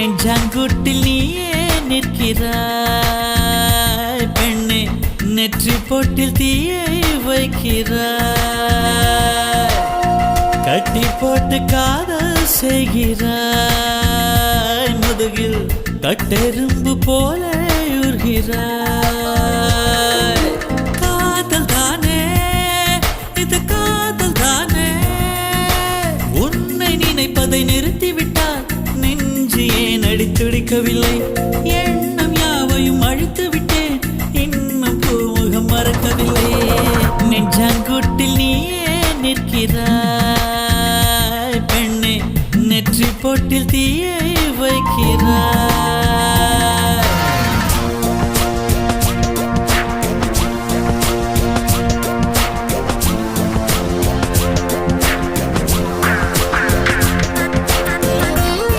நெஞ்சாங்குட்டில் நீயே நிற்கிறாய் பெண்ணே, நெற்றி பொட்டில் தீயை வைக்கிறாய், கட்டி போட்டு காதல் செய்கிறாய், முதுகில் கட்டெரும்பு போல உருகிறாய். காதல் தானே இது, காதல் தானே, உன்னை நினைப்பதை நிறுத்திவிட்டால் நெஞ்சு ஏன் அடித்துடிக்கவில்லை? எண்ணம் யாவையும் அழித்து விட்டேன், இன்னும் பூமுகம் மறக்கவில்லை. நெஞ்சாங்குட்டில் நீயே நிற்கிறாய் பெண்ணே, நெற்றி பொட்டில் தீயை வைக்கிறாய்.